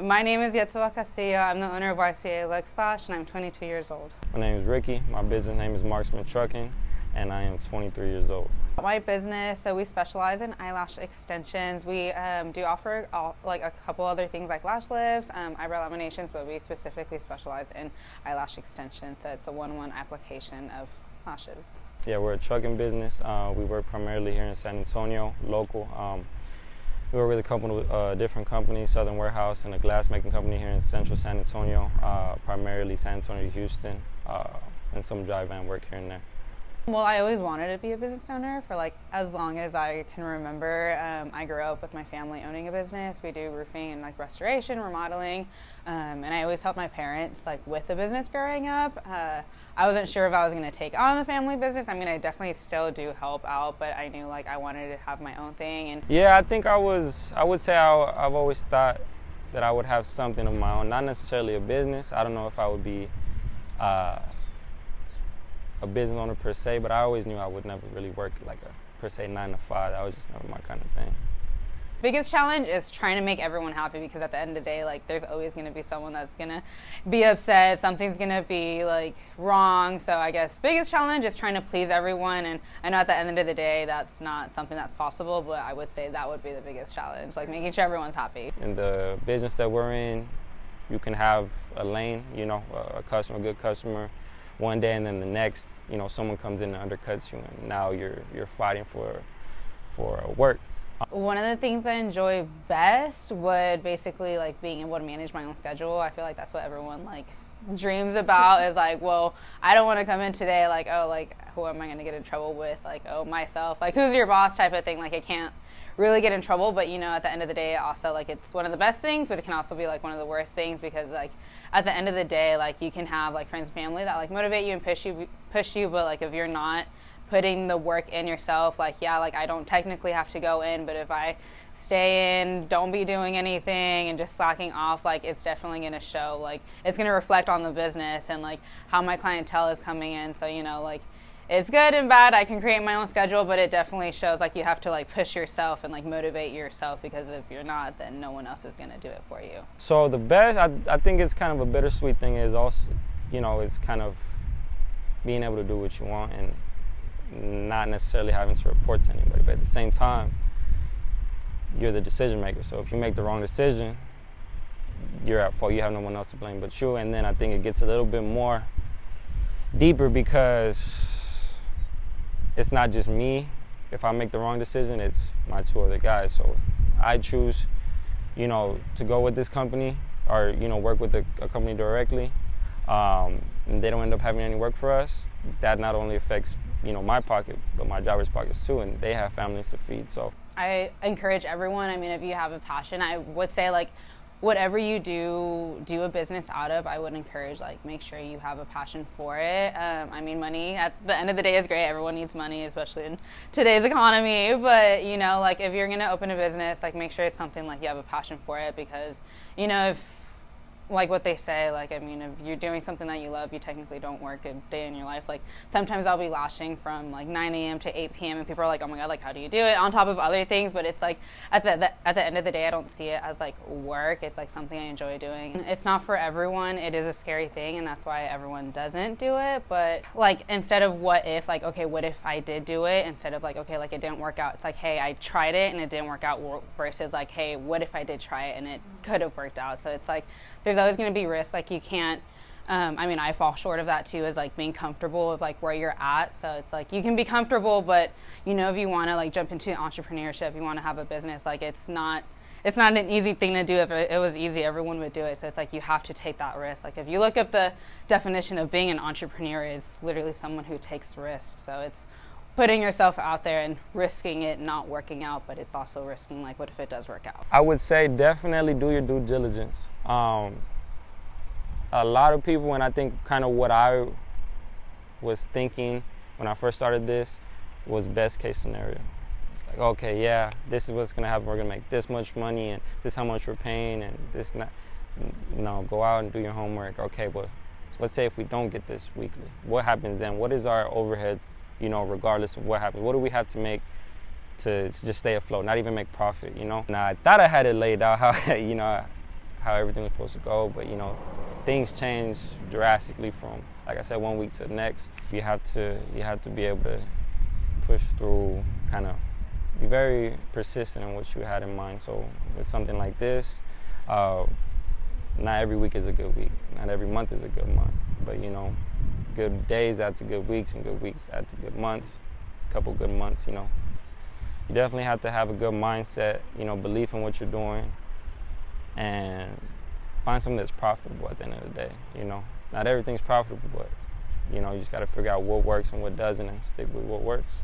My name is Yetsuwa Castillo. I'm the owner of YCA Lexlash, and I'm 22 years old. My name is Ricky. My business name is Marksman Trucking, and I am 23 years old. My business, so we specialize in eyelash extensions. We do offer like a couple other things like lash lifts, eyebrow laminations, but we specifically specialize in eyelash extensions. So it's a one-on-one application of lashes. Yeah, we're a trucking business. We work primarily here in San Antonio, local. We work with different companies, Southern Warehouse and a glass-making company here in central San Antonio, primarily San Antonio to Houston, and some dry van work here and there. Well, I always wanted to be a business owner for like as long as I can remember. I grew up with my family owning a business. We do roofing and like restoration, remodeling, and I always helped my parents like with the business growing up. I wasn't sure if I was going to take on the family business. I mean, I definitely still do help out, but I knew like I wanted to have my own thing. And yeah, I think I would say I've always thought that I would have something of my own, not necessarily a business. I don't know if I would be a business owner per se, but I always knew I would never really work like a per se 9 to 5. That was just never my kind of thing. Biggest challenge is trying to make everyone happy, because at the end of the day, like there's always going to be someone that's going to be upset, something's going to be like wrong. So I guess biggest challenge is trying to please everyone, and I know at the end of the day that's not something that's possible, but I would say that would be the biggest challenge, like making sure everyone's happy. In the business that we're in, you can have a lane, a customer, a good customer one day, and then the next, someone comes in and undercuts you, and now you're fighting for work. One of the things I enjoy best would basically like being able to manage my own schedule. I feel like that's what everyone like dreams about, is like, well, I don't want to come in today like, oh, like who am I going to get in trouble with? Like, oh, myself, like who's your boss type of thing. Like I can't really get in trouble, but at the end of the day also like it's one of the best things, but it can also be like one of the worst things, because like at the end of the day, like you can have like friends and family that like motivate you and push you, but like if you're not putting the work in yourself, like yeah, like I don't technically have to go in, but if I stay in, don't be doing anything and just slacking off, like it's definitely going to show, like it's going to reflect on the business and like how my clientele is coming in. So like it's good and bad. I can create my own schedule, but it definitely shows like you have to like push yourself and like motivate yourself, because if you're not, then no one else is going to do it for you. So the best, I think it's kind of a bittersweet thing, is also, it's kind of being able to do what you want and not necessarily having to report to anybody, but at the same time, you're the decision maker. So if you make the wrong decision, you're at fault. You have no one else to blame but you. And then I think it gets a little bit more deeper, because it's not just me. If I make the wrong decision, it's my 2 other guys. So if I choose, to go with this company or, work with a company directly, and they don't end up having any work for us, that not only affects my pocket, but my driver's pockets too, and they have families to feed. So I encourage everyone, I mean, if you have a passion, I would say like whatever you do a business out of, I would encourage like make sure you have a passion for it. I mean, money at the end of the day is great. Everyone needs money, especially in today's economy, but like if you're gonna open a business, like make sure it's something like you have a passion for it, because if like what they say, like, I mean, if you're doing something that you love, you technically don't work a day in your life. Like, sometimes I'll be lashing from, like, 9 a.m. to 8 p.m., and people are like, oh, my God, like, how do you do it? On top of other things, but it's, like, at the end of the day, I don't see it as, like, work. It's, like, something I enjoy doing. It's not for everyone. It is a scary thing, and that's why everyone doesn't do it. But, like, instead of what if, like, okay, what if I did do it? Instead of, like, okay, like, it didn't work out. It's like, hey, I tried it, and it didn't work out, versus, like, hey, what if I did try it, and it could have worked out? So it's, like, there's always going to be risks. Like, you can't, I mean, I fall short of that too, is like being comfortable with like where you're at. So it's like, you can be comfortable, but if you want to like jump into entrepreneurship, you want to have a business, like it's not an easy thing to do. If it was easy, everyone would do it. So it's like, you have to take that risk. Like if you look up the definition of being an entrepreneur, it's literally someone who takes risks. So it's putting yourself out there and risking it not working out, but it's also risking like, what if it does work out? I would say definitely do your due diligence. A lot of people, and I think kind of what I was thinking when I first started this was best case scenario. It's like, okay, yeah, this is what's gonna happen. We're gonna make this much money, and this is how much we're paying, and this and that. No, go out and do your homework. Okay, but let's say if we don't get this weekly, what happens then? What is our overhead, regardless of what happens? What do we have to make to just stay afloat, not even make profit, And I thought I had it laid out how, how everything was supposed to go. But, you know, things change drastically from, like I said, one week to the next. You have to be able to push through, kind of be very persistent in what you had in mind. So with something like this, not every week is a good week. Not every month is a good month. But, you know, good days add to good weeks, and good weeks add to good months. A couple good months, you know. You definitely have to have a good mindset, you know, belief in what you're doing, and find something that's profitable at the end of the day, you know. Not everything's profitable, but, you know, you just got to figure out what works and what doesn't and stick with what works.